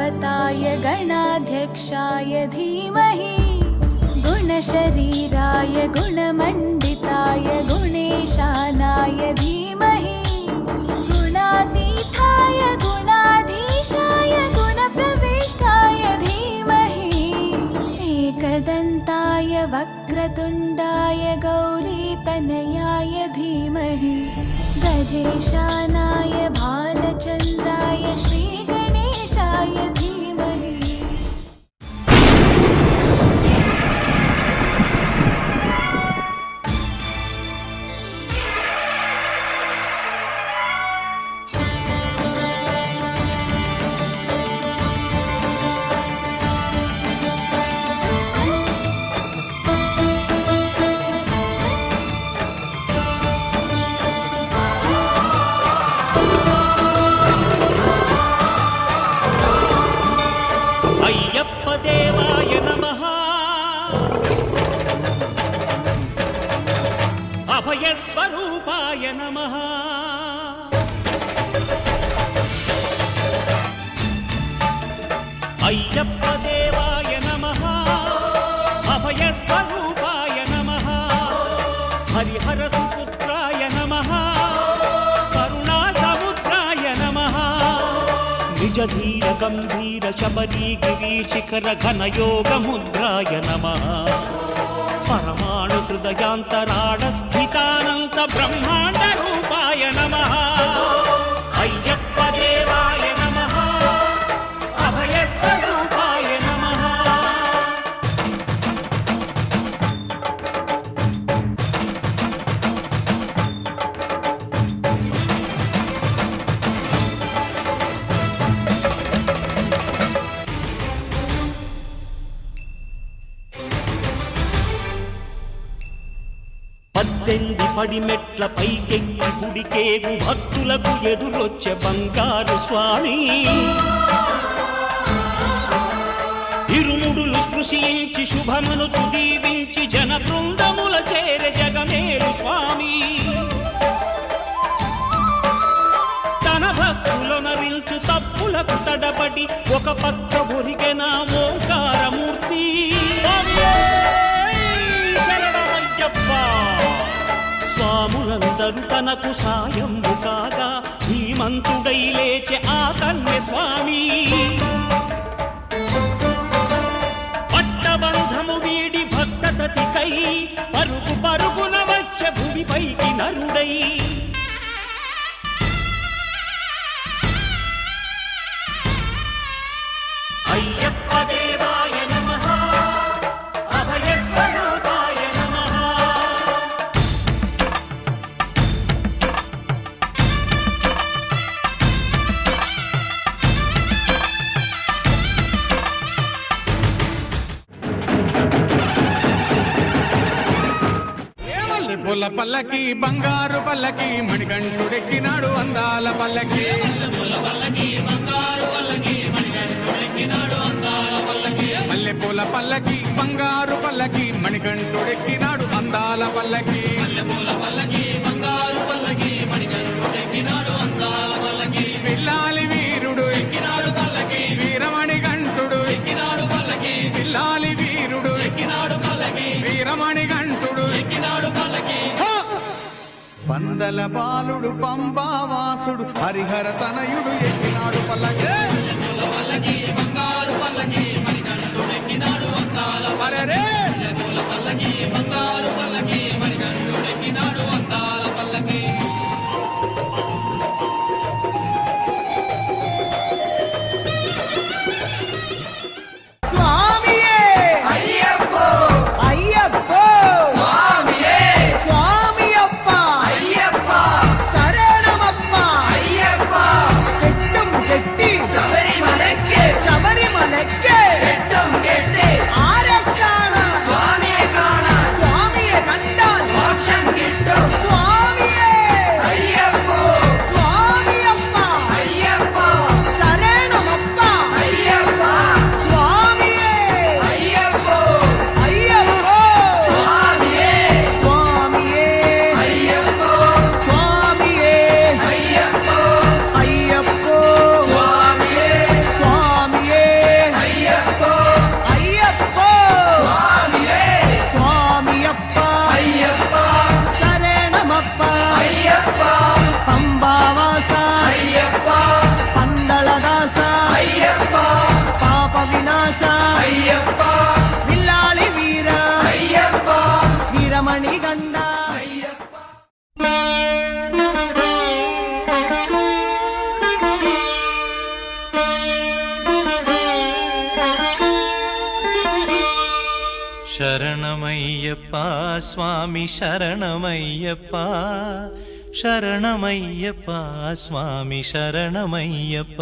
गणपताय गणाध्यक्षाय धीमहि गुणशरीराय गुणमण्डिताय गुणेशानाय धीमहि गुणातीताय गुणाधीशाय गुणप्रविष्टाय धीमहि एकदन्ताय वक्रतुण्डाय गौरीतनयाय धीमहि गजेशानाय भालचन्द्राय श्रीगणेशाय धीमहि। అయ్యప్ప దేవాయ నమః అభయ స్వరూపాయ నమః అయ్యప్ప దేవాయ నమః అభయ స్వరూపాయ నమః హరిహర సుపుత్రాయ నమః కరుణా సముద్రాయ నమః నిజధీర గంభీర శబరీ గిరీశిఖర ఘనయోగ ముద్రాయ నమః పరమాణు హృదయాంతరాడ స్థితానంత బ్రహ్మాండ రూపాయ నమః అయ్యప్ప దేవాయ నమః అభయ స్వరూపాయ నమః పద్దెనిమిది పడిమెట్ల పైకెక్కి గుడికేగు భక్తులకు ఎదురొచ్చే బంగారు స్వామి ఇరుముడులు స్పృశించి శుభమును దీవించి జన బృందముల చేరే జగమేలు స్వామి తన భక్తులనరిల్చు తప్పులకు తడబడి ఒక పక్క ఒరిగెన ఓంకారమూర్తి స్వాములందరూ తనకు సాయము కాగా ధీమంతుడై లేచే ఆ కన్య స్వామి పట్టబంధము వీడి భక్తతతికై పరుగు పరుగున వచ్చే భూమిపైకి నరుడై అయ్యప్ప దేవాయ నమః అభయ స్వరూపాయ నమః పూల పల్లకి బంగారు పల్లకి మణికంఠుడెక్కినాడు అందాల పల్లకి మల్లె పూల పల్లకి బంగారు పల్లకి మణికంఠుడెక్కినాడు అందాల పల్లకి పిల్లాలి వీరుడు ఎక్కినాడు పల్లకి వీరమణికంఠుడు ఎక్కినాడు పల్లకి పిల్లాలి వీరుడు ఎక్కినాడు పల్లకి వీరమణికంఠుడు ఎక్కినాడు పల్లకి పందల బాలుడు పంబావాసుడు హరిహర తనయుడు ఎక్కినాడు పల్లకి బంగారు పల్లకి మణికంఠుడు ఎక్కినాడు అందాల పల్లకి బంగారు పల్లకి మణికంఠుడు ఎక్కినాడు అందాల పల్లకి స్వామియే రామప్ప అయ్యప్ప పంబావాస అయ్యప్ప పందళదాస అయ్యప్ప పాప వినాశ అయ్యప్ప విల్లాలి వీర అయ్యప్ప వీరమణి గండ అయ్యప్ప. శరణమయ్యప్ప స్వామి శరణమయ్యప్ప శరణమయ్యప్ప స్వామి శరణమయ్యప్ప.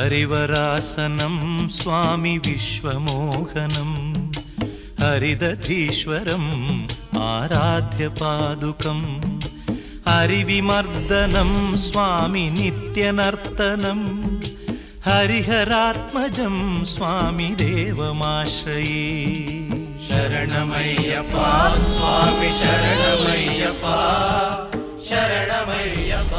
హరివరాసనం స్వామి విశ్వమోహనం హరిదధీశ్వరం ఆరాధ్య పాదుకం హరివిమర్దనం స్వామి నిత్యనర్తనం హరిహరాత్మజం స్వామి దేవమాశ్రయే. శరణమయ్యప్ప స్వామి శరణమయ్యప్ప శరణమయ్యప్ప.